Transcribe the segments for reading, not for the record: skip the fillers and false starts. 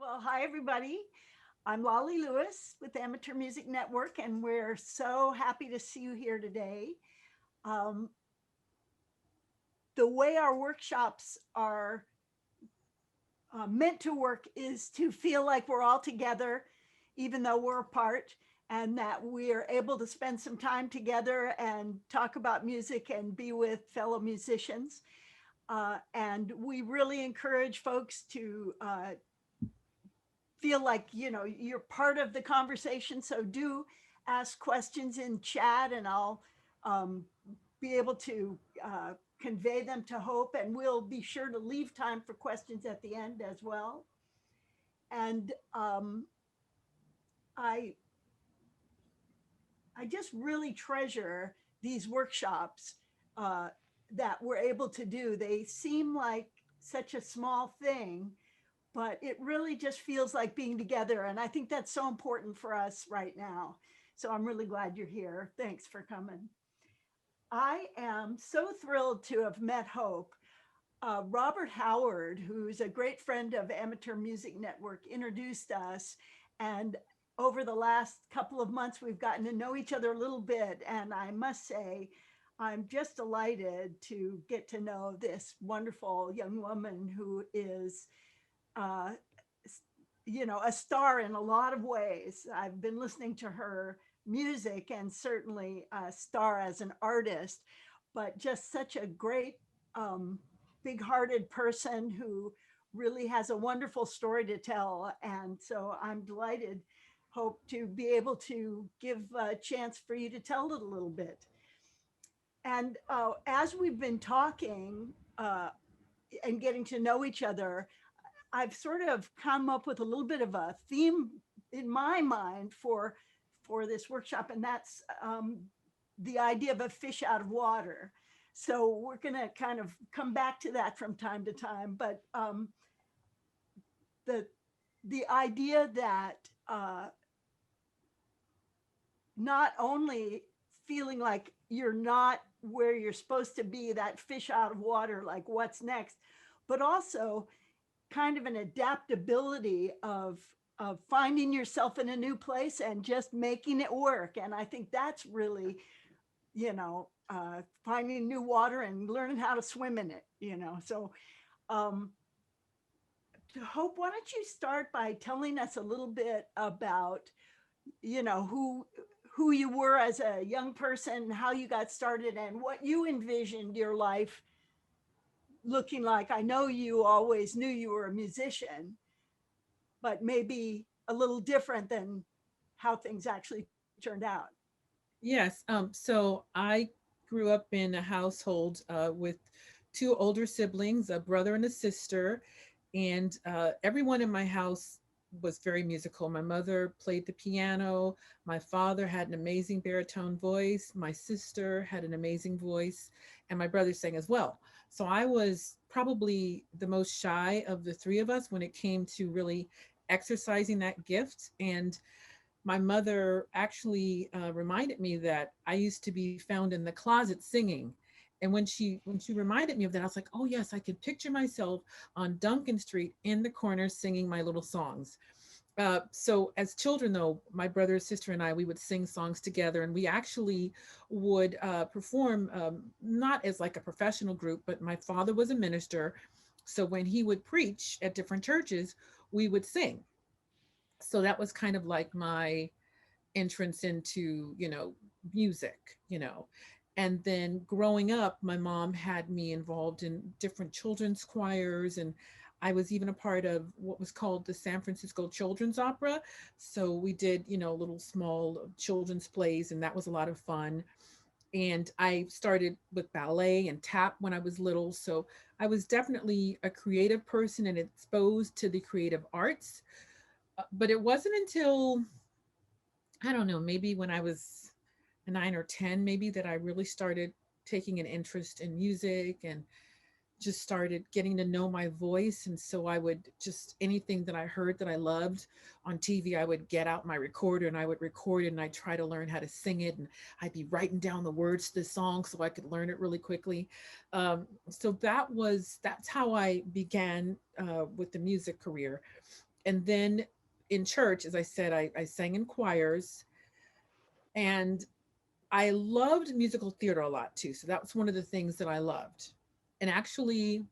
Well, hi, everybody. I'm Lolly Lewis with the Amateur Music Network, and we're so happy to see you here today. Um, the way our workshops are meant to work is to feel like we're all together, even though we're apart, and that we're able to spend some time together and talk about music and be with fellow musicians. And we really encourage folks to feel like you're part of the conversation, so do ask questions in chat and I'll um, be able to convey them to Hope, and we'll be sure to leave time for questions at the end as well. And I I just really treasure these workshops uh, that we're able to do. They seem like such a small thing, but it really just feels like being together. And I think that's so important for us right now. So I'm really glad you're here. Thanks for coming. I am so thrilled to have met Hope. Robert Howard, who's a great friend of Amateur Music Network, introduced us. And over the last couple of months, we've gotten to know each other a little bit. And I must say, I'm just delighted to get to know this wonderful young woman who is uh, a star in a lot of ways. I've been listening to her music and certainly a star as an artist, but just such a great, um, big hearted person who really has a wonderful story to tell. And so I'm delighted, Hope, to be able to give a chance for you to tell it a little bit. And as we've been talking and getting to know each other, I've sort of come up with a little bit of a theme in my mind for this workshop, and that's the idea of a fish out of water. So we're going to kind of come back to that from time to time, but the the idea that not only feeling like you're not where you're supposed to be, that fish out of water, like what's next, but also kind of an adaptability of finding yourself in a new place and just making it work. And I think that's really, finding new water and learning how to swim in it. So, um, Hope, why don't you start by telling us a little bit about, who you were as a young person, how you got started, and what you envisioned your life looking like. I know you always knew you were a musician, but maybe a little different than how things actually turned out. Yes. So I grew up in a household with two older siblings, a brother and a sister, and everyone in my house was very musical. My mother played the piano. My father had an amazing baritone voice. My sister had an amazing voice, and my brother sang as well. So I was probably the most shy of the three of us when it came to really exercising that gift. And my mother actually reminded me that I used to be found in the closet singing. And when she reminded me of that, I was like, oh yes, I could picture myself on Duncan Street in the corner singing my little songs. So as children, though, my brother, sister, and I, we would sing songs together, and we actually would perform not as like a professional group, but my father was a minister. So when he would preach at different churches, we would sing. So that was kind of like my entrance into music. And then growing up, my mom had me involved in different children's choirs, and I was even a part of what was called the San Francisco Children's Opera. So we did little small children's plays, and that was a lot of fun. And I started with ballet and tap when I was little, so I was definitely a creative person and exposed to the creative arts. But it wasn't until, I don't know, maybe when I was 9 or 10, maybe, that I really started taking an interest in music and just started getting to know my voice. And so I would just, anything that I heard that I loved on TV, I would get out my recorder and I would record it, and I'd try to learn how to sing it. And I'd be writing down the words to the song so I could learn it really quickly. So that's how I began with the music career. And then in church, as I said, I sang in choirs, and I loved musical theater a lot too. So that was one of the things that I loved. And actually,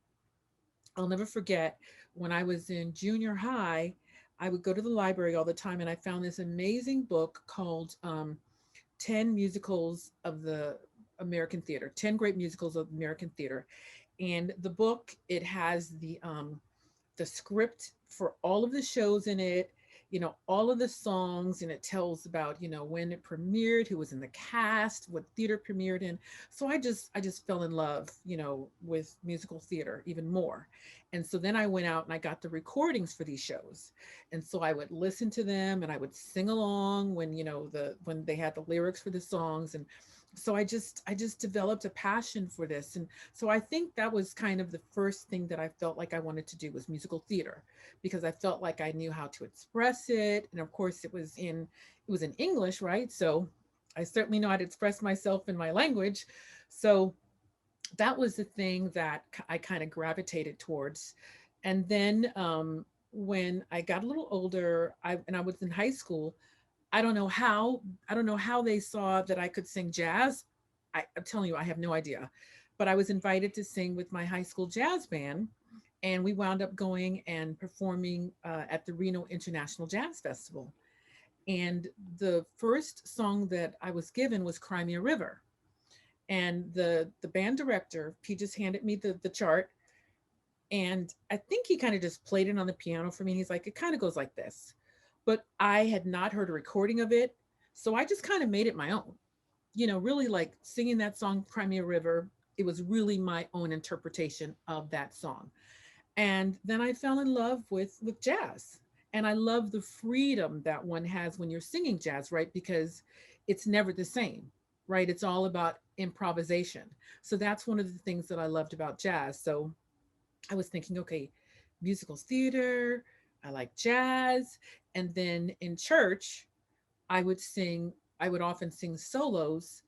I'll never forget when I was in junior high, I would go to the library all the time, and I found this amazing book called 10 Musicals of the American Theater, 10 Great Musicals of American Theater. And the book, it has the script for all of the shows in it, all of the songs, and it tells about, when it premiered, who was in the cast, what theater premiered in. So I just fell in love, with musical theater even more. And so then I went out and I got the recordings for these shows. And so I would listen to them and I would sing along when, when they had the lyrics for the songs. And so I just developed a passion for this. And so I think that was kind of the first thing that I felt like I wanted to do was musical theater, because I felt like I knew how to express it. And of course it was in English, right? So I certainly know how to express myself in my language. So that was the thing that I kind of gravitated towards. And then when I got a little older, I was in high school. I don't know how they saw that I could sing jazz. I'm telling you, I have no idea. But I was invited to sing with my high school jazz band, and we wound up going and performing at the Reno International Jazz Festival. And the first song that I was given was "Cry Me a River." And the band director, he just handed me the chart, and I think he kind of just played it on the piano for me. He's like, it kind of goes like this. But I had not heard a recording of it. So I just kind of made it my own, really like singing that song, Cry Me a River. It was really my own interpretation of that song. And then I fell in love with jazz. And I love the freedom that one has when you're singing jazz, right? Because it's never the same, right? It's all about improvisation. So that's one of the things that I loved about jazz. So I was thinking, okay, musical theater, I like jazz. And then in church, I would often sing solos,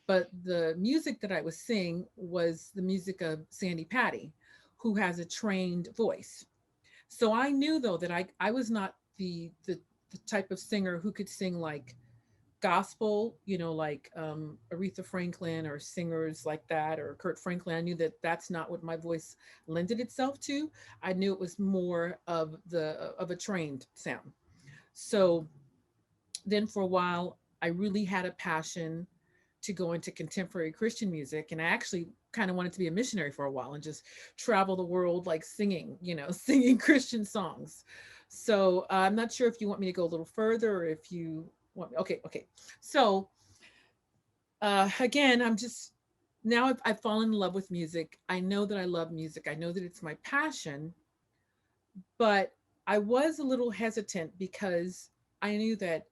but the music that I was singing was the music of Sandy Patty, who has a trained voice. So I knew though that I was not the type of singer who could sing like gospel, like Aretha Franklin or singers like that, or Kurt Franklin. I knew that that's not what my voice lended itself to. I knew it was more of a trained sound. So then for a while, I really had a passion to go into contemporary Christian music. And I actually kind of wanted to be a missionary for a while and just travel the world like singing, singing Christian songs. So I'm not sure if you want me to go a little further or if you want. Okay. So again, now I've fallen in love with music. I know that I love music. I know that it's my passion, but I was a little hesitant because I knew that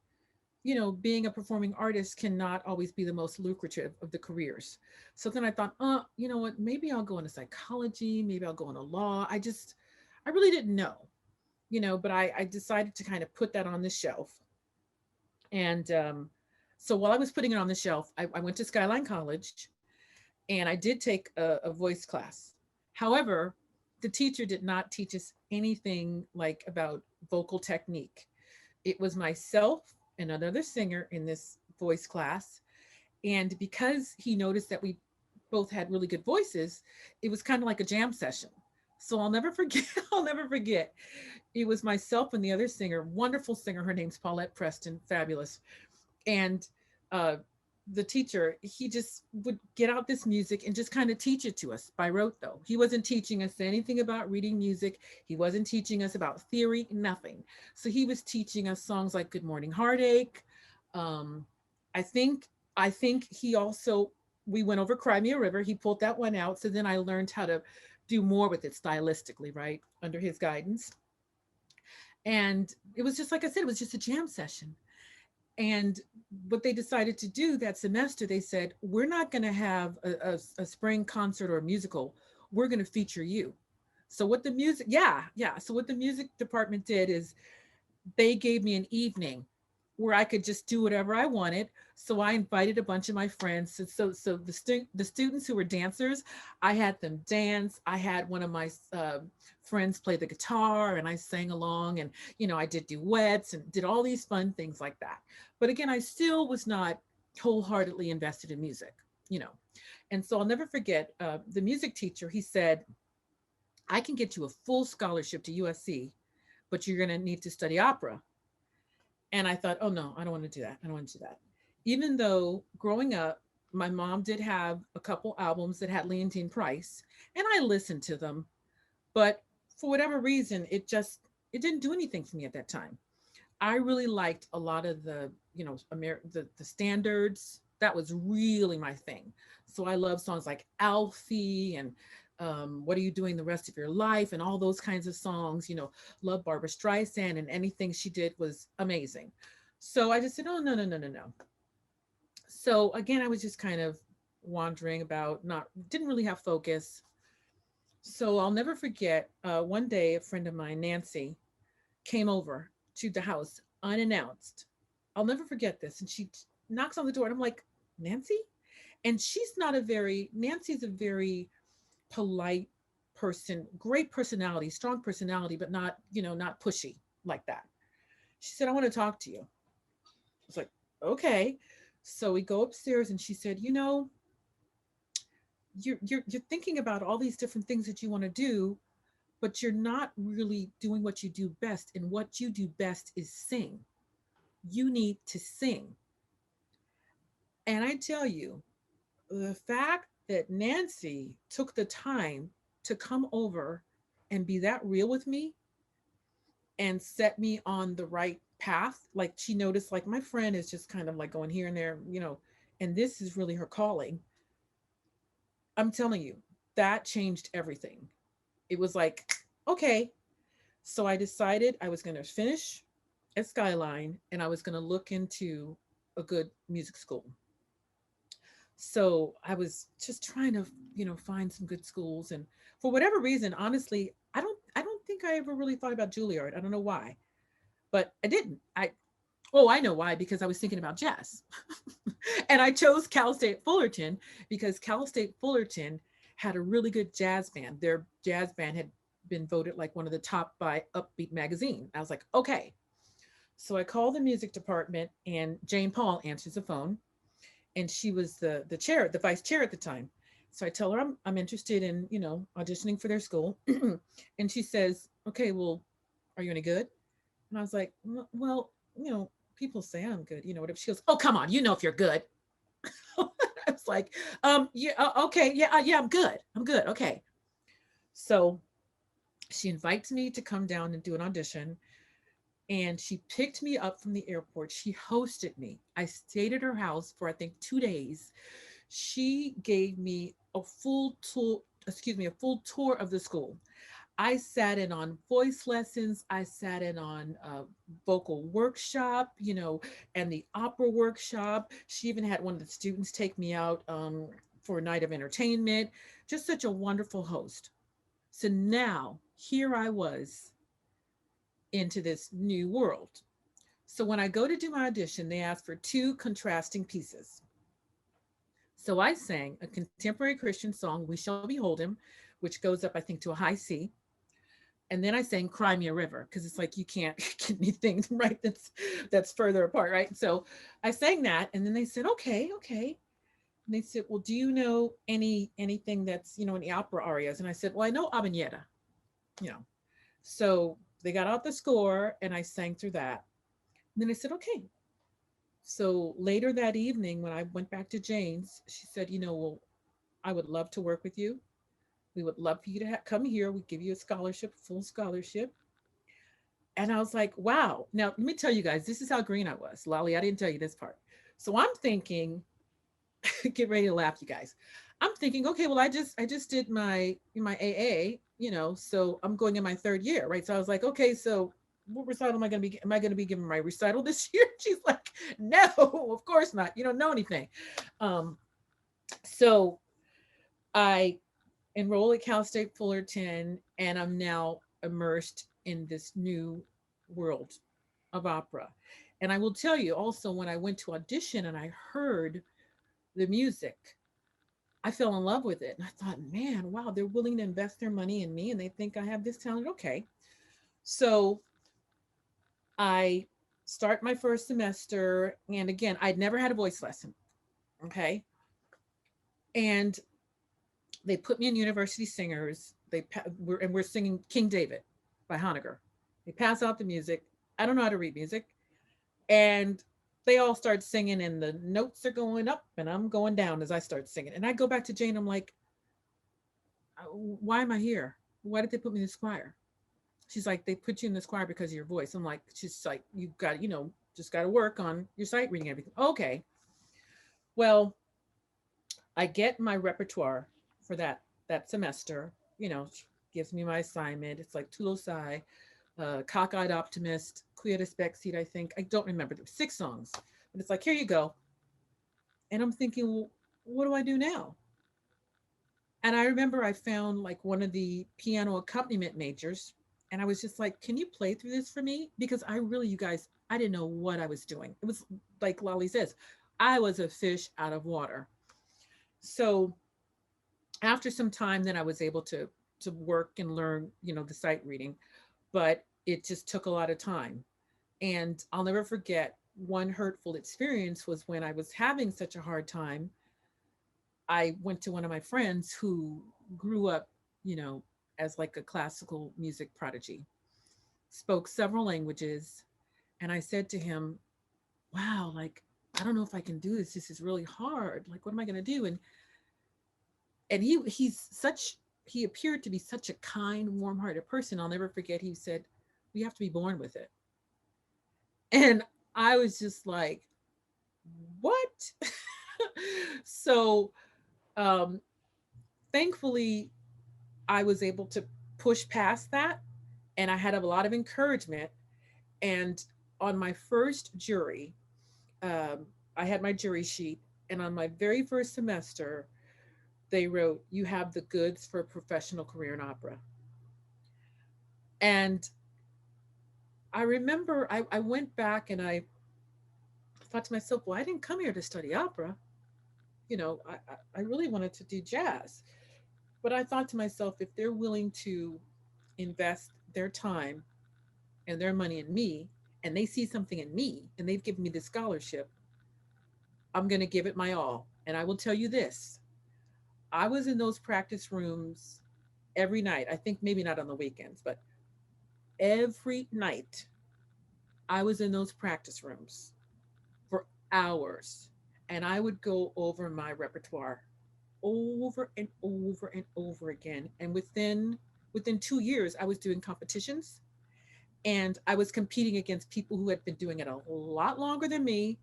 being a performing artist cannot always be the most lucrative of the careers. So then I thought, you know what, maybe I'll go into psychology, maybe I'll go into law. I really didn't know, but I decided to kind of put that on the shelf. And so while I was putting it on the shelf, I went to Skyline College and I did take a voice class. However, the teacher did not teach us anything like about vocal technique. It was myself and another singer in this voice class. And because he noticed that we both had really good voices, it was kind of like a jam session. So I'll never forget, I'll never forget. It was myself and the other singer, wonderful singer. Her name's Paulette Preston, fabulous. And uh, the teacher, he just would get out this music and just kind of teach it to us by rote, though. He wasn't teaching us anything about reading music. He wasn't teaching us about theory, nothing. So he was teaching us songs like Good Morning Heartache. Um, I think, I think he also, we went over Cry Me a River. He pulled that one out. So then I learned how to do more with it stylistically, right? Under his guidance. And it was just, like I said, it was just a jam session. And what they decided to do that semester, they said, we're not going to have a spring concert or a musical. We're going to feature you. So what the music, yeah. So what the music department did is they gave me an evening where I could just do whatever I wanted. So I invited a bunch of my friends. So the students who were dancers, I had them dance. I had one of my friends play the guitar, and I sang along, and I did duets and did all these fun things like that. But again, I still was not wholeheartedly invested in music, you know. And so I'll never forget the music teacher. He said, "I can get you a full scholarship to USC, but you're going to need to study opera." And I thought, oh no, I don't want to do that. I don't want to do that. Even though growing up, my mom did have a couple albums that had Leontine Price, and I listened to them, but for whatever reason, it didn't do anything for me at that time. I really liked a lot of the, the standards. That was really my thing. So I love songs like Alfie and What Are You Doing the Rest of Your Life and all those kinds of songs. Love Barbara Streisand, and anything she did was amazing. So I just said, oh, no, no, no, no, no. So again, I was just kind of wandering about, didn't really have focus. So I'll never forget one day, a friend of mine, Nancy, came over to the house unannounced. I'll never forget this. And she knocks on the door, and I'm like, Nancy? And Nancy's a very polite person, great personality, strong personality, but not pushy like that. She said, I want to talk to you. I was like, okay. So we go upstairs, and she said, you're thinking about all these different things that you want to do, but you're not really doing what you do best. And what you do best is sing. You need to sing. And I tell you, the fact that Nancy took the time to come over and be that real with me and set me on the right path, like she noticed, like my friend is just kind of like going here and there, and this is really her calling. I'm telling you, that changed everything. It was like, okay. So I decided I was going to finish at Skyline, and I was going to look into a good music school. So I was just trying to, find some good schools. And for whatever reason, honestly, I don't think I ever really thought about Juilliard. I don't know why, but I didn't. I know why, because I was thinking about jazz. And I chose Cal State Fullerton because Cal State Fullerton had a really good jazz band. Their jazz band had been voted like one of the top by Upbeat magazine. I was like, okay. So I called the music department, and Jane Paul answers the phone, and she was the chair, the vice chair at the time. So I tell her I'm interested in, auditioning for their school. And she says, okay, well, are you any good? And I was like, well, people say I'm good, whatever. She goes, oh, come on, if you're good. I was like, yeah, okay, yeah, I'm good. I'm good. Okay. So she invites me to come down and do an audition. And she picked me up from the airport. She hosted me. I stayed at her house for, I think, 2 days. She gave me a full tour of the school. I sat in on voice lessons. I sat in on vocal workshop, and the opera workshop. She even had one of the students take me out for a night of entertainment. Just such a wonderful host. So now here I was into this new world. So when I go to do my audition, they ask for two contrasting pieces. So I sang a contemporary Christian song, We Shall Behold Him, which goes up, I think, to a high C. And then I sang Cry Me a River, because it's like you can't get anything right that's further apart, right? So I sang that, and then they said, okay. And they said, well, do you know anything that's, in the opera arias? And I said, well, I know Habanera, you know. So they got out the score, and I sang through that. And then I said, okay. So later that evening, when I went back to Jane's, she said, well, I would love to work with you. We would love for you to come here. We give you a scholarship, full scholarship. And I was like, wow. Now, let me tell you guys, this is how green I was. Lolly, I didn't tell you this part. So I'm thinking, get ready to laugh, you guys. I'm thinking, okay, well, I just did my AA, so I'm going in my third year, right? So I was like, okay, so what recital am I going to be? Am I going to be giving my recital this year? She's like, no, of course not. You don't know anything. So I enroll at Cal State Fullerton, and I'm now immersed in this new world of opera. And I will tell you also, when I went to audition and I heard the music, I fell in love with it. And I thought, man, wow, they're willing to invest their money in me and they think I have this talent. Okay. So I start my first semester. And again, I'd never had a voice lesson. Okay. And they put me in University Singers. We're singing King David by Honegger. They pass out the music. I don't know how to read music. And they all start singing and the notes are going up and I'm going down as I start singing. And I go back to Jane. I'm like, why am I here? Why did they put me in this choir? She's like, they put you in this choir because of your voice. I'm like, she's like, you got, just got to work on your sight reading, everything. Okay. Well, I get my repertoire for that semester, she gives me my assignment. It's like Tulosai, Cockeyed Optimist, Quia Spexit, I think. I don't remember. There were 6 songs. But it's like, here you go. And I'm thinking, well, what do I do now? And I remember I found like one of the piano accompaniment majors. And I was just like, can you play through this for me? Because I really, you guys, I didn't know what I was doing. It was like Lolly says, I was a fish out of water. So after some time, then I was able to work and learn, the sight reading, but it just took a lot of time. And I'll never forget one hurtful experience was when I was having such a hard time. I went to one of my friends who grew up, as like a classical music prodigy, spoke several languages. And I said to him, wow, like, I don't know if I can do this. This is really hard. Like, what am I going to do? And he appeared to be such a kind, warm-hearted person. I'll never forget. He said, "We have to be born with it." And I was just like, "What?" So, thankfully, I was able to push past that, and I had a lot of encouragement. And on my first jury, I had my jury sheet, and on my very first semester, they wrote, "You have the goods for a professional career in opera." And I remember I went back and I thought to myself, well, I didn't come here to study opera. I really wanted to do jazz. But I thought to myself, if they're willing to invest their time and their money in me, and they see something in me, and they've given me the scholarship, I'm going to give it my all. And I will tell you this, I was in those practice rooms every night. I think maybe not on the weekends, but every night I was in those practice rooms for hours. And I would go over my repertoire over and over and over again. And within 2 years, I was doing competitions and I was competing against people who had been doing it a lot longer than me.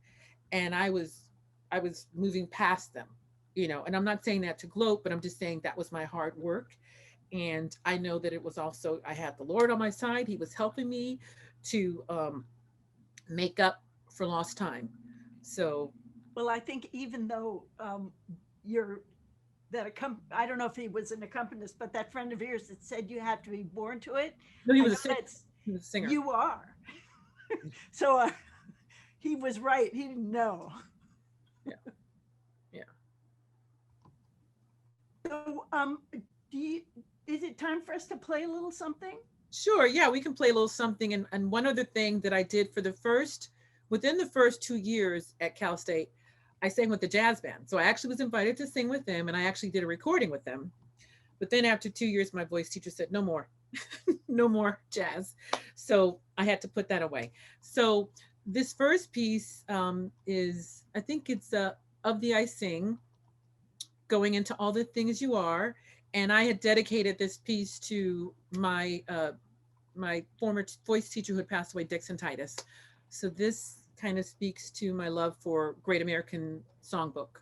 And I was moving past them, and I'm not saying that to gloat, but I'm just saying that was my hard work. And I know that it was also, I had the Lord on my side. He was helping me to make up for lost time. So, Well, I think even though you're I don't know if he was an accompanist, but that friend of yours that said you had to be born to it. no, he I was know that's he was a singer. you are. So he was right. He didn't know. Yeah. Yeah. So do you? Is it time for us to play a little something? Sure. Yeah, we can play a little something. And one other thing that I did within the first 2 years at Cal State, I sang with the jazz band. So I actually was invited to sing with them and I actually did a recording with them. But then after 2 years, my voice teacher said, no more, no more jazz. So I had to put that away. So this first piece is, I think it's Of Thee I Sing, going into All the Things You Are. And I had dedicated this piece to my former voice teacher who had passed away, Dixon Titus. So this kind of speaks to my love for Great American Songbook.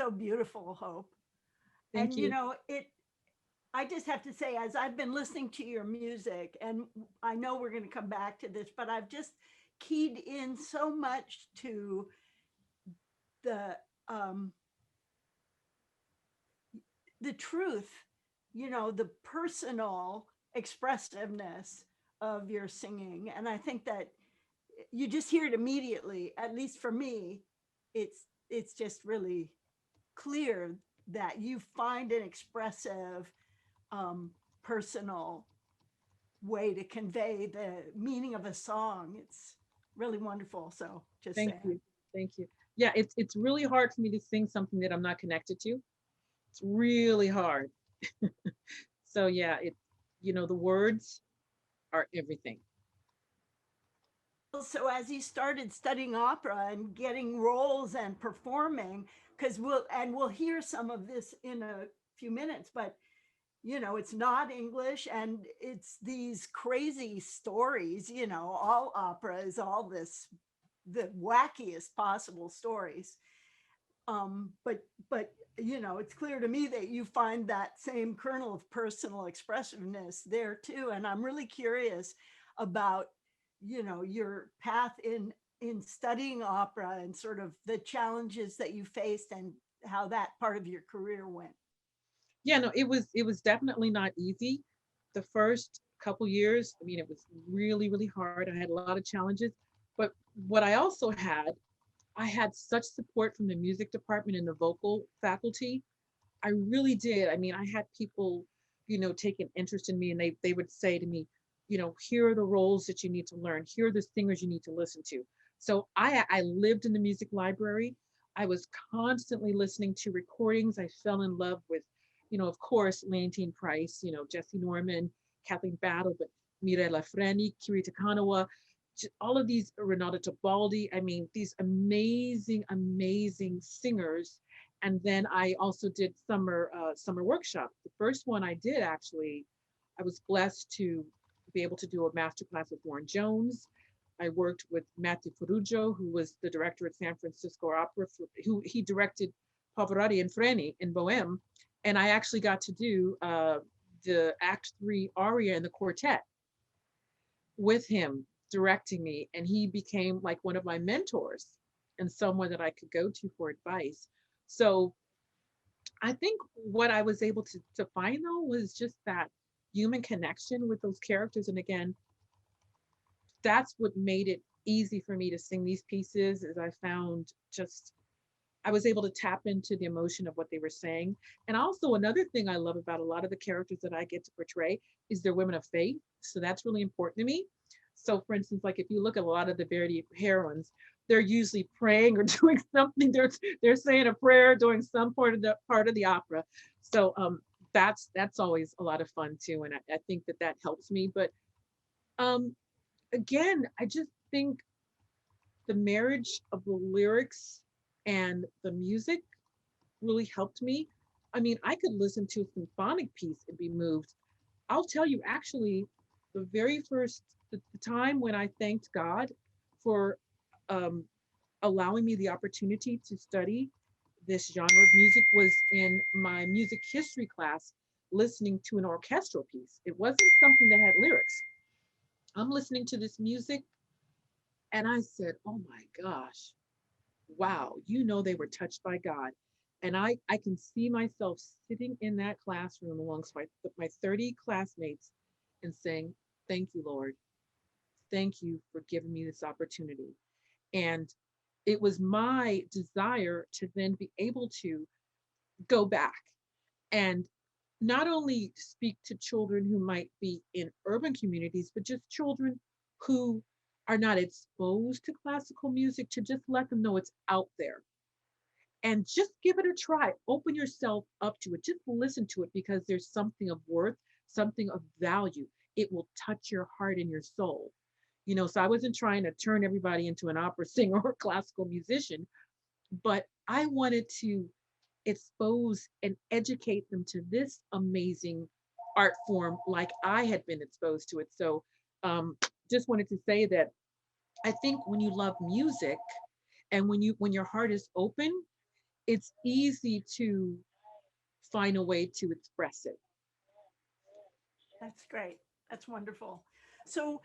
so beautiful, Hope. Thank And you you. know, I just have to say, as I've been listening to your music, and I know we're going to come back to this, but I've just keyed in so much to the um, the truth, you know, the personal expressiveness of your singing. And I think that you just hear it immediately, at least for me. It's just really clear that you find an expressive, personal way to convey the meaning of a song. It's really wonderful. So just Thank saying. you. Thank you. Yeah, it's really hard for me to sing something that I'm not connected to. It's really hard. So yeah, the words are everything. So as you started studying opera and getting roles and performing, because we'll hear some of this in a few minutes, but you know, it's not English and it's these crazy stories, you know, all opera is all this, the wackiest possible stories. But you know, it's clear to me that you find that same kernel of personal expressiveness there too. And I'm really curious about, you know, your path in studying opera and sort of the challenges that you faced and how that part of your career went. Yeah, no, it was definitely not easy. The first couple years, I mean, it was really, really hard. I had a lot of challenges. But what I also had, I had such support from the music department and the vocal faculty. I really did. I mean, I had people, take an interest in me, and they would say to me, here are the roles that you need to learn. Here are the singers you need to listen to. So I lived in the music library. I was constantly listening to recordings. I fell in love with, of course, Leontine Price, Jesse Norman, Kathleen Battle, but Mirella Freni, Kirita Kanawa, all of these, Renata Tebaldi. I mean, these amazing, amazing singers. And then I also did summer workshop. The first one I did, actually, I was blessed to be able to do a master class with Warren Jones. I worked with Matthew Ferruggio, who was the director at San Francisco Opera, who he directed Pavarotti and Freni in Bohème. And I actually got to do the Act 3 aria in the quartet with him directing me. And he became like one of my mentors and someone that I could go to for advice. So I think what I was able to find, though, was just that human connection with those characters. And again, that's what made it easy for me to sing these pieces. Is I found just I was able to tap into the emotion of what they were saying. And also another thing I love about a lot of the characters that I get to portray is they're women of faith. So that's really important to me. So for instance, like if you look at a lot of the Verdi heroines, they're usually praying or doing something. They're saying a prayer, doing some part of the opera. So that's always a lot of fun too. And I think that helps me. But um again, I just think the marriage of the lyrics and the music really helped me. I mean, I could listen to a symphonic piece and be moved. I'll tell you, actually, the very first the time when I thanked God for um, allowing me the opportunity to study this genre of music was in my music history class, listening to an orchestral piece. It wasn't something that had lyrics. I'm listening to this music, and I said, "Oh my gosh, wow, they were touched by God." And I can see myself sitting in that classroom amongst my 30 classmates and saying, "Thank you, Lord. Thank you for giving me this opportunity." And it was my desire to then be able to go back and not only speak to children who might be in urban communities, but just children who are not exposed to classical music, to just let them know it's out there and just give it a try. Open yourself up to it. Just listen to it, because there's something of worth, something of value. It will touch your heart and your soul. So I wasn't trying to turn everybody into an opera singer or classical musician, but I wanted to expose and educate them to this amazing art form like I had been exposed to it. So um, just wanted to say that I think when you love music and when your heart is open, it's easy to find a way to express it. That's great. That's wonderful. So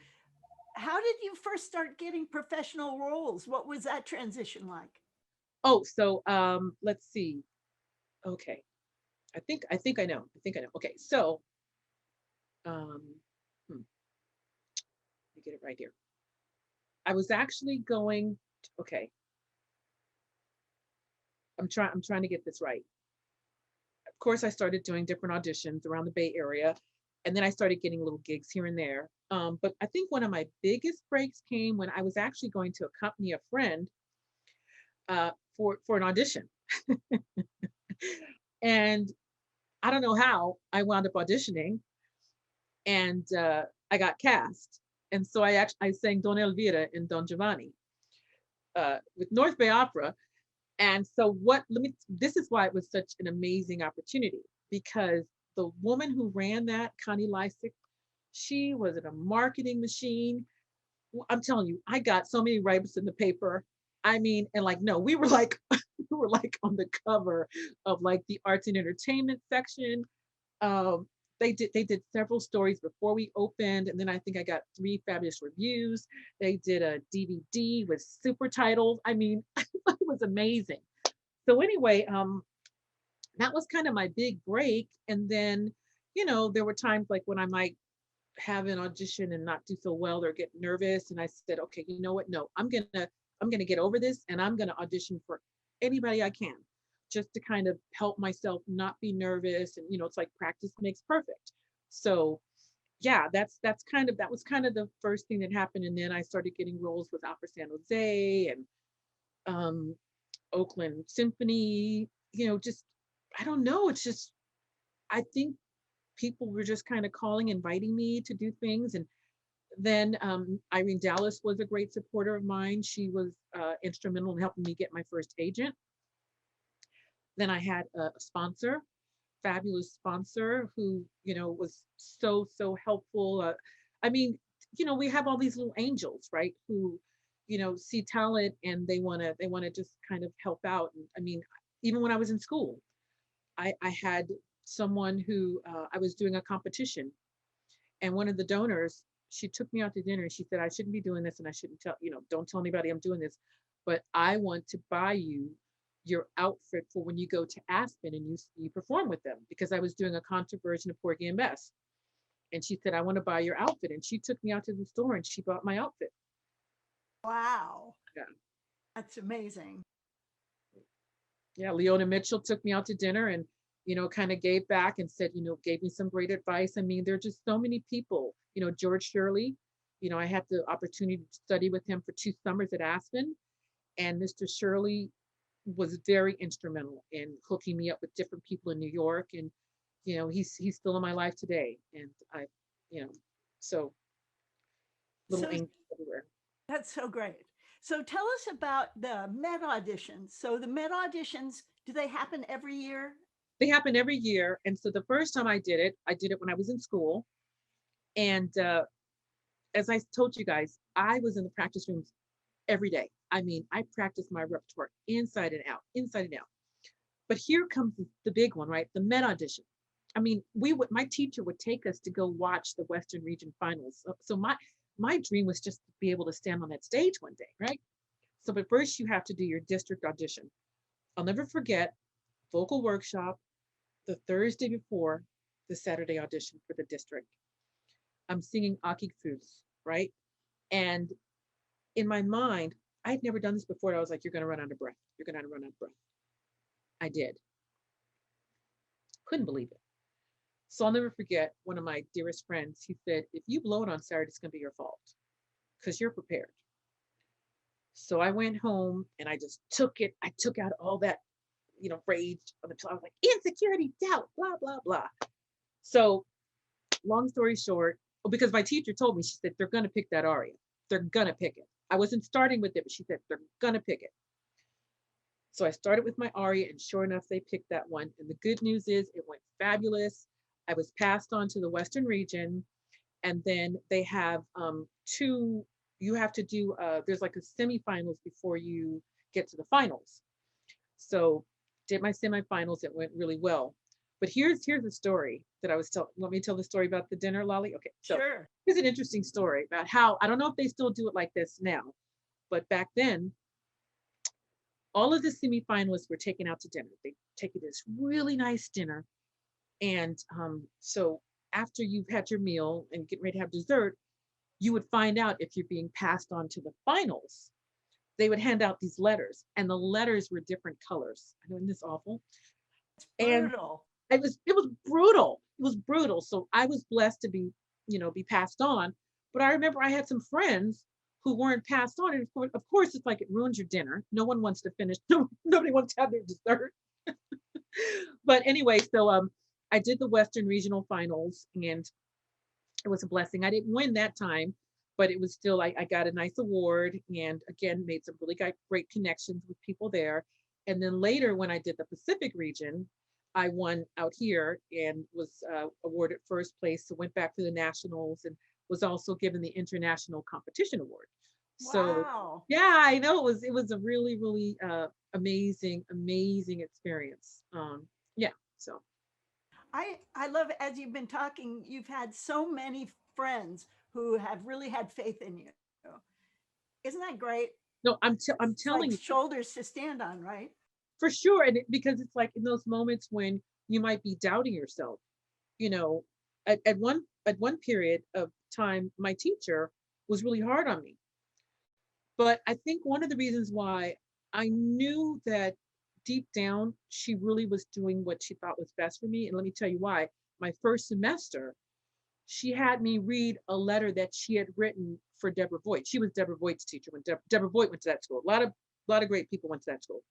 how did you first start getting professional roles? What was that transition like? Oh, so let's see. Okay. I think I know. I think I know. Okay. So um let me get it right here. I was actually going okay. I'm trying to get this right. Of course, I started doing different auditions around the Bay Area, and then I started getting little gigs here and there. But I think one of my biggest breaks came when I was actually going to accompany a friend uh, for an audition, and I don't know how I wound up auditioning, and I got cast. And so I sang Don Elvira in Don Giovanni with North Bay Opera. And so what let me this is why it was such an amazing opportunity, because the woman who ran that, Connie Lysick, she was a marketing machine. I'm telling you, I got so many write-ups in the paper. I mean, and like, no, we were like, we were like on the cover of like the arts and entertainment section. Um, they did several stories before we opened, and then I think I got three fabulous reviews. They did a DVD with super titles. I mean, it was amazing. So anyway, that was kind of my big break. And then, there were times like when I might have an audition and not do so well or get nervous. And I said, okay, you know what? No, I'm gonna get over this and I'm gonna audition for anybody I can, just to kind of help myself not be nervous. And it's like practice makes perfect. So yeah, that was kind of the first thing that happened. And then I started getting roles with Opera San Jose and um Oakland Symphony, just I don't know. It's just I think people were just kind of calling, inviting me to do things. And then Irene Dallas was a great supporter of mine. She was instrumental in helping me get my first agent. Then I had a sponsor, fabulous sponsor who, was so helpful. I mean, we have all these little angels, right? Who, see talent and they want to just kind of help out. And I mean, even when I was in school, I had someone who I was doing a competition, and one of the donors, she took me out to dinner and she said, I shouldn't be doing this and I shouldn't tell, don't tell anybody I'm doing this, but I want to buy you your outfit for when you go to Aspen and you perform with them, because I was doing a concert version of Porgy and Bess. And she said, I want to buy your outfit. And she took me out to the store and she bought my outfit. Wow. Yeah. That's amazing. Yeah, Leona Mitchell took me out to dinner and, kind of gave back and said, gave me some great advice. I mean, there are just so many people, George Shirley, I had the opportunity to study with him for 2 summers at Aspen. And Mr. Shirley was very instrumental in hooking me up with different people in New York. And, he's still in my life today. And you know, so little So angels everywhere. that's so great. So tell us about the Met auditions. So the Met auditions, do they happen every year? They happen every year. And so the first time I did it when I was in school. And as I told you guys, I was in the practice rooms every day. I mean, I practiced my repertoire inside and out, inside and out. But here comes the big one, right? The Met audition. I mean, my teacher would take us to go watch the Western Region finals. So my dream was just to be able to stand on that stage one day, right? So, but first you have to do your district audition. I'll never forget vocal workshop the Thursday before the Saturday audition for the district. I'm singing Aki Foods, right? And in my mind, I'd never done this before. I was like, you're going to run out of breath. You're going to run out of breath. I did. Couldn't believe it. So I'll never forget one of my dearest friends. He said, if you blow it on Saturday, it's going to be your fault because you're prepared. So I went home and I just took it. I took out all that, rage of the I was like, insecurity, doubt, blah, blah, blah. So long story short, because my teacher told me, she said, they're going to pick that aria. They're going to pick it. I wasn't starting with it, but she said, they're going to pick it. So I started with my aria, and sure enough, they picked that one. And the good news is it went fabulous. I was passed on to the Western region. And then they have two, you have to do, there's like a semifinals before you get to the finals. So did my semifinals. It went really well. But here's the story that I was telling. Want me to tell the story about the dinner, Lolly? Okay, so Sure. here's an interesting story about how I don't know if they still do it like this now, but back then, all of the semifinalists were taken out to dinner. They take you to this really nice dinner, and so after you've had your meal and get ready to have dessert, you would find out if you're being passed on to the finals. They would hand out these letters, and the letters were different colors. I know, isn't this awful? And Brutal. it was brutal. It was brutal. So I was blessed to be passed on. But I remember I had some friends who weren't passed on. And of course, it's like it ruins your dinner. No one wants to finish. Nobody wants to have their dessert. But anyway, so I did the Western Regional Finals, and it was a blessing. I didn't win that time, but it was still I got a nice award, and again made some really great connections with people there. And then later, when I did the Pacific region, I won out here and was awarded first place. So went back to the nationals and was also given the international competition award. So Wow. yeah, I know it was a really really amazing experience. Yeah, so I love, as you've been talking, you've had so many friends who have really had faith in you. Isn't that great? no, I'm It's like telling you. shoulders to stand on, right? For sure. And because it's like in those moments when you might be doubting yourself, you know, at one period of time, my teacher was really hard on me. But I think one of the reasons why I knew that deep down she really was doing what she thought was best for me. And let me tell you why. My first semester, she had me read a letter that she had written for Deborah Voigt. She was Deborah Voigt's teacher when Deborah Voigt went to that school. A lot of great people went to that school.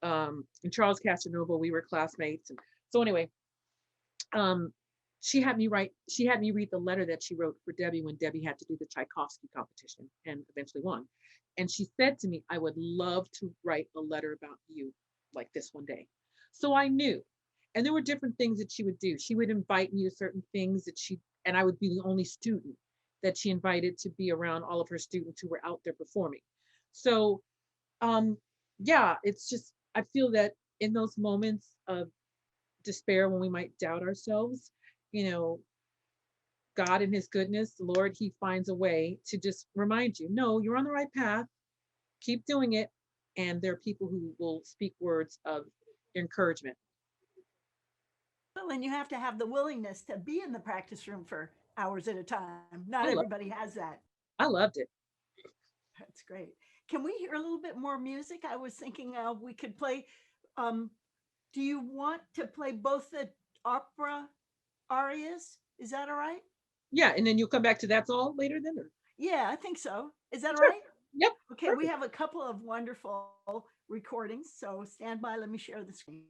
And Charles Casanova, we were classmates. And so anyway, um, she had me read the letter that she wrote for Debbie when Debbie had to do the Tchaikovsky competition and eventually won. And she said to me, I would love to write a letter about you like this one day. So I knew. And there were different things that she would do. She would invite me to certain things and I would be the only student that she invited to be around all of her students who were out there performing. So um, yeah, it's just, I feel that in those moments of despair when we might doubt ourselves, you know, God in his goodness, the Lord, he finds a way to just remind you, no, you're on the right path, keep doing it. And there are people who will speak words of encouragement. Well, and you have to have the willingness to be in the practice room for hours at a time. Not I love everybody has that. I loved it. That's great. Can we hear a little bit more music? I was thinking we could play. Um, do you want to play both the opera arias? Is that all right? Yeah, and then you'll come back to that's all later then? Or? Yeah, I think so. Is that all Sure. right? Yep. Okay, we Perfect. have a couple of wonderful recordings, so stand by. Let me share the screen.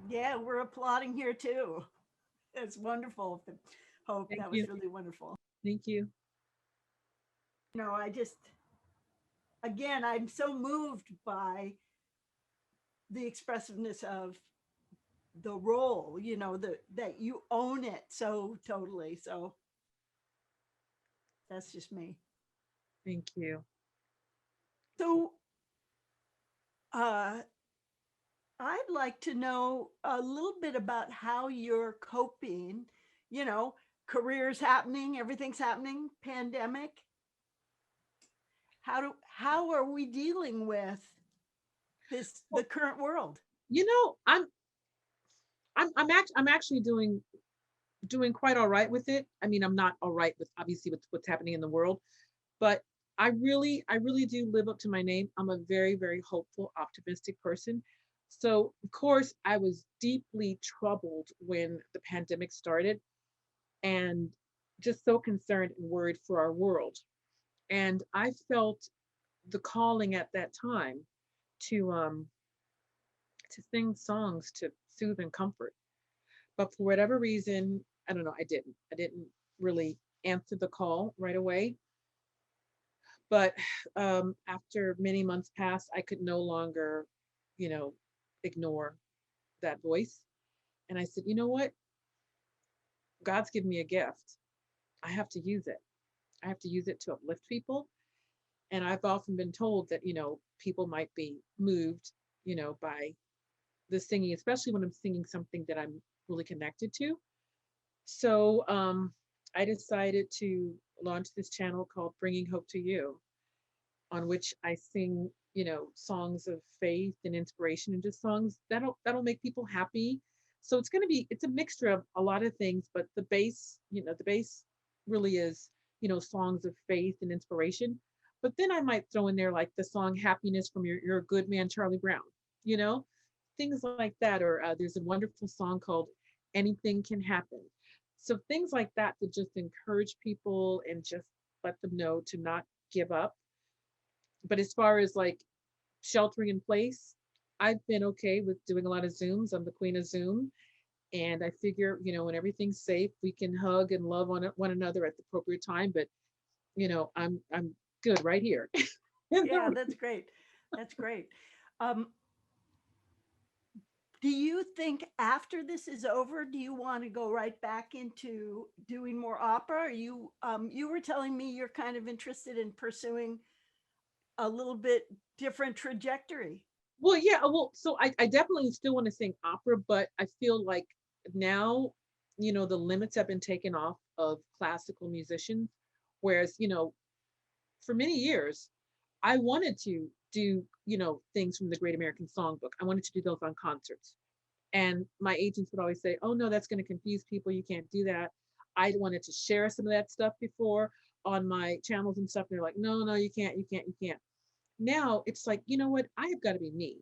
Yeah, we're applauding here too. It's wonderful. Hope, Thank that was you. really wonderful. Thank you. I just, again, I'm so moved by the expressiveness of the role, that you own it so totally. So that's just me. Thank you. So uh, I'd like to know a little bit about how you're coping, you know, careers happening, everything's happening, pandemic. How are we dealing with the current world? You know, I'm actually doing quite all right with it. I mean, I'm not all right with obviously with what's happening in the world, but I really do live up to my name. I'm a very, very hopeful, optimistic person. So, of course, I was deeply troubled when the pandemic started and just so concerned and worried for our world. And I felt the calling at that time to sing songs to soothe and comfort. But for whatever reason, I don't know, I didn't really answer the call right away. But after many months passed, I could no longer, you know, ignore that voice. And I said, you know what? God's given me a gift. I have to use it. I have to use it to uplift people. And I've often been told that, people might be moved, by the singing, especially when I'm singing something that I'm really connected to. So I decided to launch this channel called Bringing Hope to You, on which I sing, songs of faith and inspiration and just songs that'll make people happy. So it's a mixture of a lot of things, but the base really is, songs of faith and inspiration. But then I might throw in there like the song Happiness from You're a Good Man, Charlie Brown, you know, things like that. Or there's a wonderful song called Anything Can Happen. So things like that to just encourage people and just let them know to not give up. But as far as like sheltering in place, I've been okay with doing a lot of Zooms. I'm the queen of Zoom. And I figure, when everything's safe, we can hug and love on one another at the appropriate time. But, I'm good right here. In the Yeah, room. that's great. That's great. Um, do you think after this is over, do you want to go right back into doing more opera? Or you were telling me you're kind of interested in pursuing a little bit different trajectory. Well, yeah, so I definitely still want to sing opera, but I feel like now, the limits have been taken off of classical musicians. Whereas, for many years, I wanted to do, things from the Great American Songbook. I wanted to do those on concerts. And my agents would always say, oh, no, that's going to confuse people. You can't do that. I wanted to share some of that stuff before on my channels and stuff. They're like, no, no, you can't, you can't, you can't. Now it's like, you know what? I have got to be me.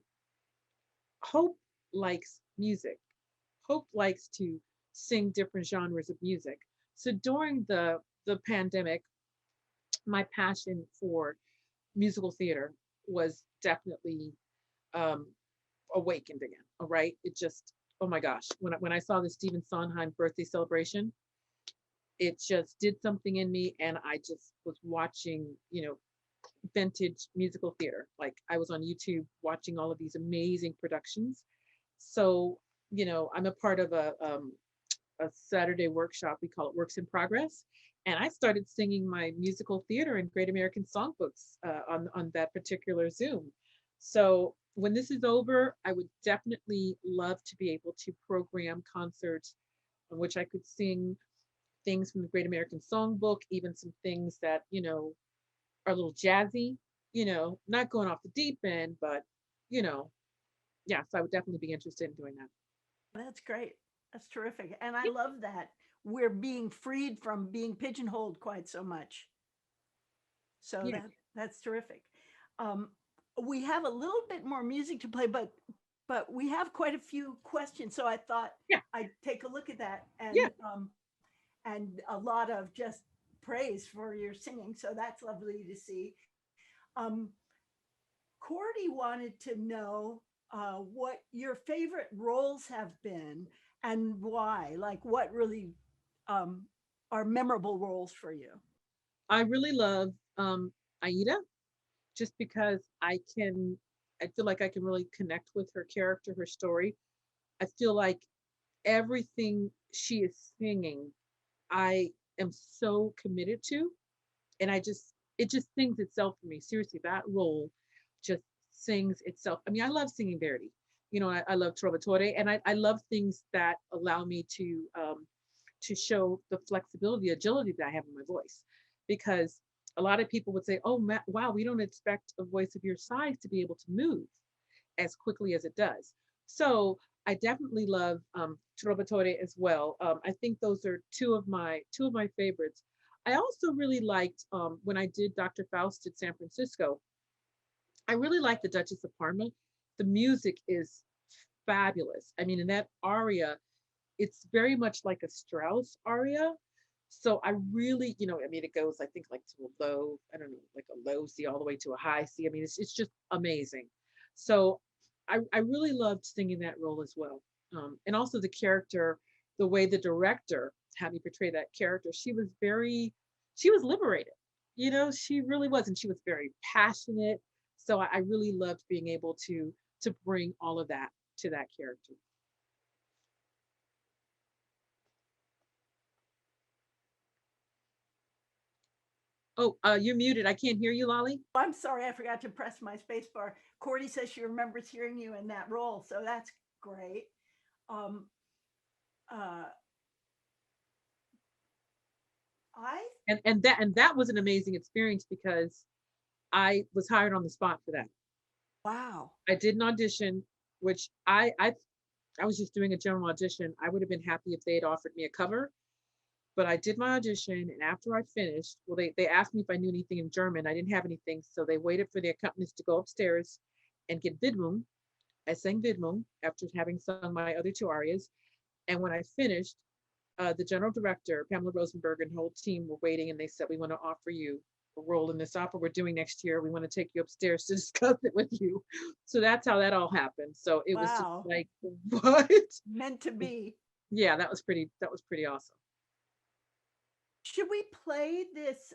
Hope likes music. Hope likes to sing different genres of music. So during the pandemic, my passion for musical theater was definitely um, awakened again. All right, it just, oh my gosh, when I saw the Stephen Sondheim birthday celebration, it just did something in me, and I just was watching, vintage musical theater. Like I was on YouTube watching all of these amazing productions. So, I'm a part of a Saturday workshop. We call it Works in Progress. And I started singing my musical theater and Great American Songbooks on that particular Zoom. So when this is over, I would definitely love to be able to program concerts on which I could sing things from the Great American Songbook, even some things that, are a little jazzy, not going off the deep end, but, you know, yeah, so I would definitely be interested in doing that. That's great. That's terrific. And I Yeah, love that we're being freed from being pigeonholed quite so much. So yeah, that's terrific. Um, we have a little bit more music to play, but we have quite a few questions. So I thought yeah, I'd take a look at that yeah. and a lot of just praise for your singing. So that's lovely to see. Um, Cordy wanted to know what your favorite roles have been and why, like what really um, are memorable roles for you. I really love Aida just because I feel like I can really connect with her character, her story. I feel like everything she is singing, I am so committed to, and it just sings itself for me. Seriously, that role just sings itself. I mean, I love singing Verdi. I love Trovatore, and I love things that allow me to show the flexibility, agility that I have in my voice. Because a lot of people would say, "Oh, wow, we don't expect a voice of your size to be able to move as quickly as it does." So I definitely love Trovatore as well. I think those are two of my favorites. I also really liked when I did Dr. Faust at San Francisco. I really liked the Duchess Apartment. The music is fabulous. I mean, in that aria, it's very much like a Strauss aria. So I really, I mean, it goes, I think, like to a low, I don't know, like a low C all the way to a high C. I mean, it's just amazing. So I really loved singing that role as well. And also the character, the way the director had me portray that character, she was liberated. She really was, and she was very passionate. So I really loved being able to bring all of that to that character. Oh, you're muted. I can't hear you, Lolly. I'm sorry, I forgot to press my space bar. Cordy says she remembers hearing you in that role, so that's great. Um, uh, I And that was an amazing experience because I was hired on the spot for that. wow. I did an audition, which I was just doing a general audition. I would have been happy if they had offered me a cover, but I did my audition, and after I finished, well, they asked me if I knew anything in German. I didn't have anything, so they waited for the accompanist to go upstairs and get Widmung. I sang Widmung after having sung my other two arias, and when I finished, the general director, Pamela Rosenberg, and her whole team were waiting, and they said, "We want to offer you a role in this opera we're doing next year. We want to take you upstairs to discuss it with you." So that's how that all happened. So it was just Wow. like, what? Meant to be. Yeah, that was pretty awesome. Should we play this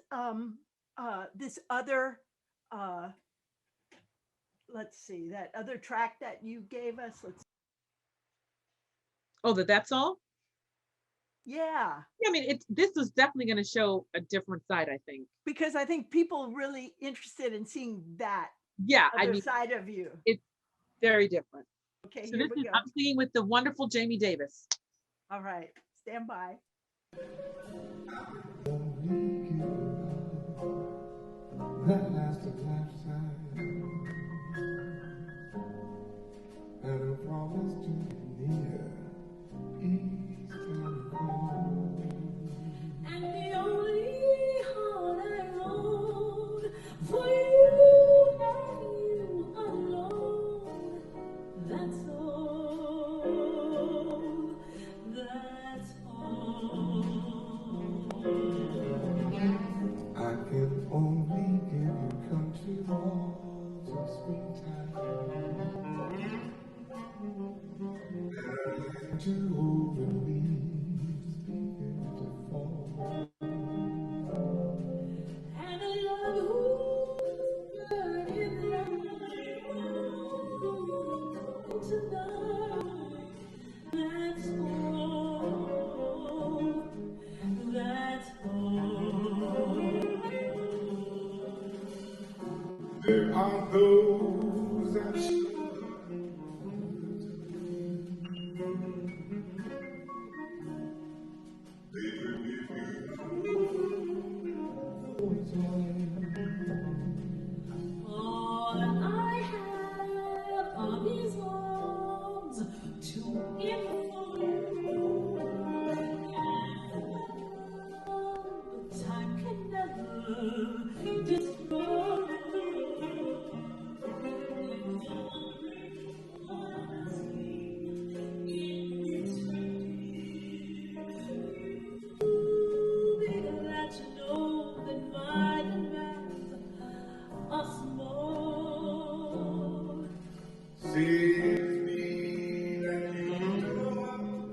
other uh let's see, that other track that you gave us? Let's Oh, that's all? Yeah, Yeah, I mean, this was definitely going to show a different side, I think. because I think people really interested in seeing that Yeah, I other mean, side of you. it's very different. Okay, So here this we is, go. I'm singing with the wonderful Jamie Davis. All right, stand by. That lasted lifetime, and I promise to be near each time you call. And the only heart I own for you and you alone. That's all. That's all. I can only give you country walks in springtime, to open leaves begin to fall. And a love who's burning light tonight. That's all. That's all. There are those that should All I have are these arms to enfold you, and time can never destroy. That you know that my demands are small. sees me that you know.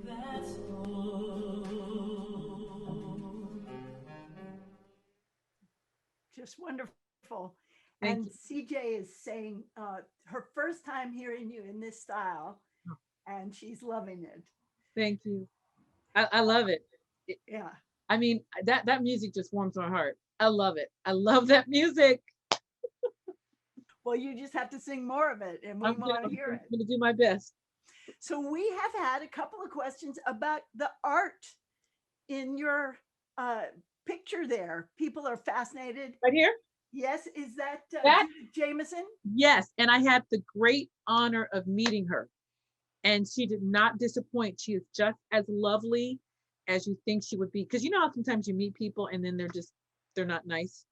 That's all. Just wonderful. Thank And you. CJ is saying her first time hearing you in this style, Oh. and she's loving it. Thank you. I love it. Yeah. I mean, that music just warms my heart. I love it. I love that music. Well, you just have to sing more of it, and we want to hear I'm it. gonna do my best. So we have had a couple of questions about the art in your picture there. People are fascinated. Right here? Yes, is that That- Judith Jemison? Yes. And I had the great honor of meeting her. And she did not disappoint. She is just as lovely as you think she would be. Because you know how sometimes you meet people and then they're not nice.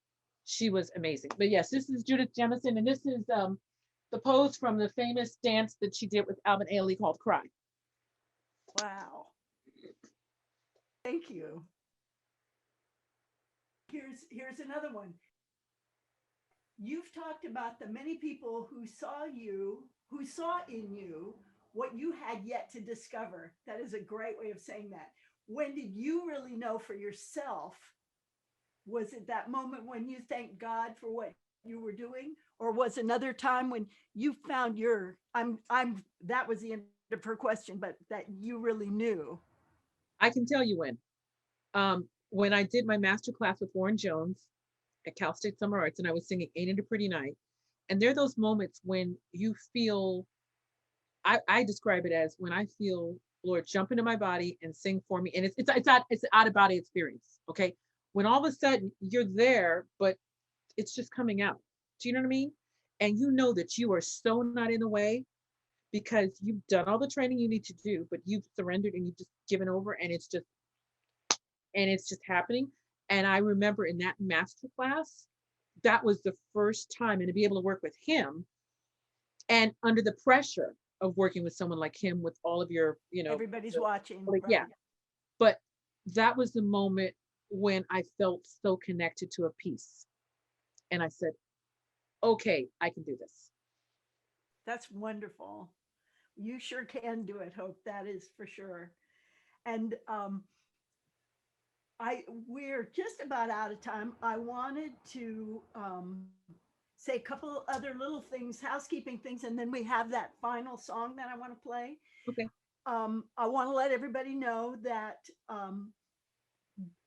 She was amazing. But yes, this is Judith Jemison, and this is the pose from the famous dance that she did with Alvin Ailey called Cry. Wow. Thank you. Here's another one. You've talked about the many people who saw in you what you had yet to discover. That is a great way of saying that. When did you really know for yourself? Was it that moment when you thanked God for what you were doing? Or was another time when you found that was the end of her question, but that you really knew? I can tell you when I did my master class with Warren Jones at Cal State Summer Arts, and I was singing Ain't It a Pretty Night. And there are those moments when you feel, I describe it as when I feel Lord jump into my body and sing for me. And it's an out of body experience. Okay. When all of a sudden you're there, but it's just coming out. Do you know what I mean? And you know that you are so not in the way because you've done all the training you need to do, but you've surrendered and you've just given over, and it's just happening. And I remember in that master class, that was the first time, and to be able to work with him and under the pressure of working with someone like him with all of your, Everybody's watching, like, right? yeah. But that was the moment when I felt so connected to a piece. And I said, okay, I can do this. That's wonderful. You sure can do it, Hope. That is for sure. And we're just about out of time. I wanted to say a couple other little things, housekeeping things, and then we have that final song that I want to play. Okay. I want to let everybody know that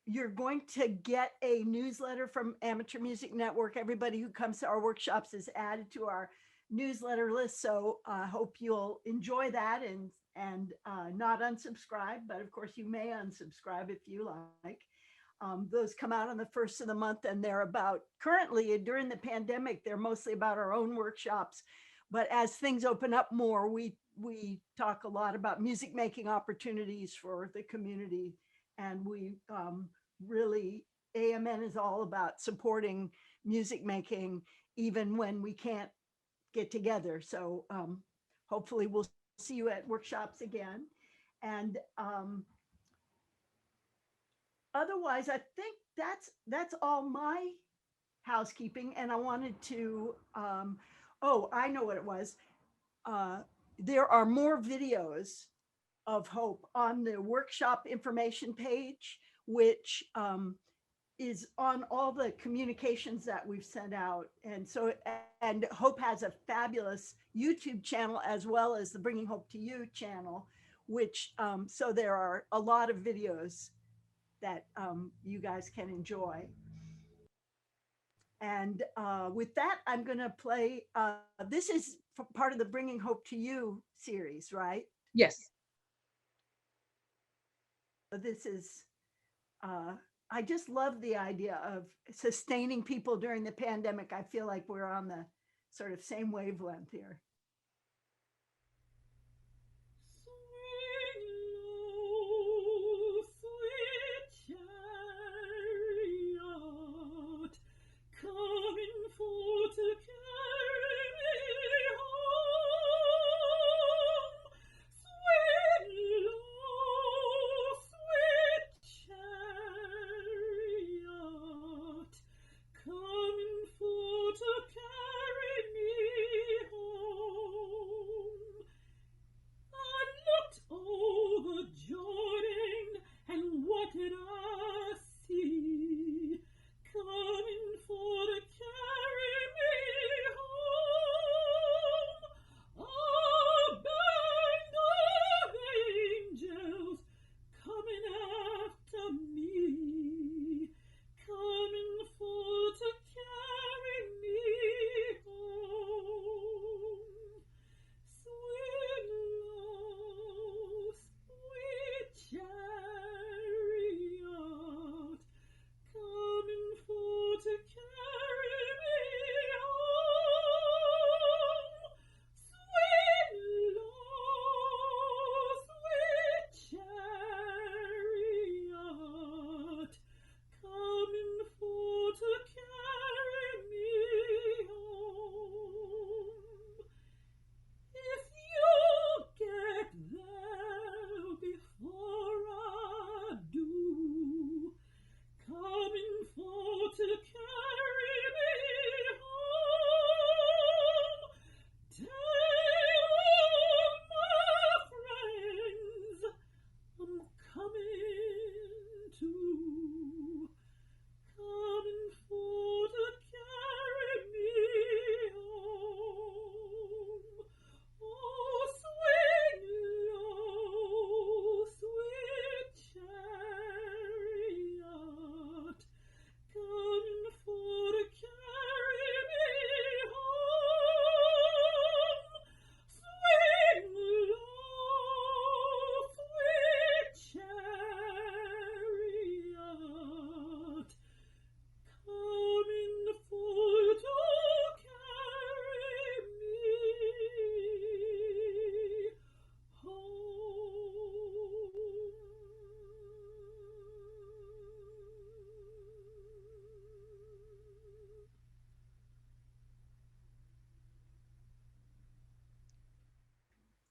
you're going to get a newsletter from Amateur Music Network. Everybody who comes to our workshops is added to our newsletter list. So I hope you'll enjoy that and not unsubscribe. But of course, you may unsubscribe if you like. Those come out on the first of the month, and they're about, currently during the pandemic, they're mostly about our own workshops. But as things open up more, we talk a lot about music making opportunities for the community. And we really, AMN is all about supporting music making, even when we can't get together. So hopefully we'll see you at workshops again. And otherwise, I think that's all my housekeeping. And I wanted to, oh, I know what it was. There are more videos of Hope on the workshop information page, which is on all the communications that we've sent out. And so, and Hope has a fabulous YouTube channel as well as the Bringing Hope to You channel, which, so there are a lot of videos that you guys can enjoy. And with that, I'm going to play, this is part of the Bringing Hope to You series, right? Yes. This is, I just love the idea of sustaining people during the pandemic. I feel like we're on the sort of same wavelength here. Swing low, sweet chariot, coming for to carry me home. Swing low, sweet chariot, coming for to carry me home.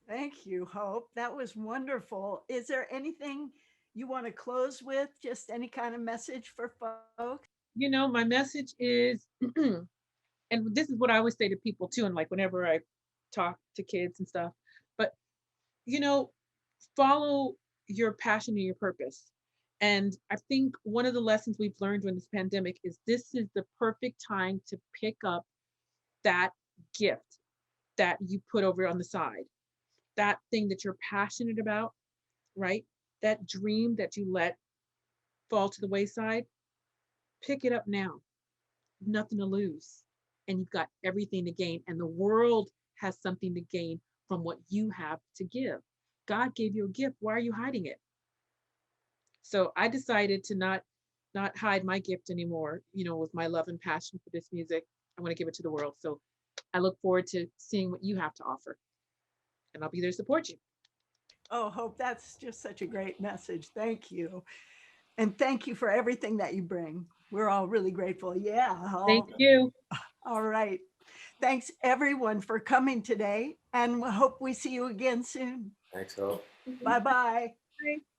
Thank you, Hope. That was wonderful. Is there anything you want to close with? Just any kind of message for folks? You know, my message is, and this is what I always say to people too, and like whenever I talk to kids and stuff, but you know, follow your passion and your purpose. And I think one of the lessons we've learned during this pandemic is this is the perfect time to pick up that gift that you put over on the side, that thing that you're passionate about, right? That dream that you let fall to the wayside, pick it up now. Nothing to lose. And you've got everything to gain. And the world has something to gain from what you have to give. God gave you a gift. Why are you hiding it? So I decided to not hide my gift anymore, you know, with my love and passion for this music. I want to give it to the world. So I look forward to seeing what you have to offer. And I'll be there to support you. Oh, Hope, that's just such a great message. Thank you. And thank you for everything that you bring. We're all really grateful. Yeah. Thank you. All right. Thanks everyone for coming today, and we hope we see you again soon. Thanks, Hope. Bye-bye. Bye.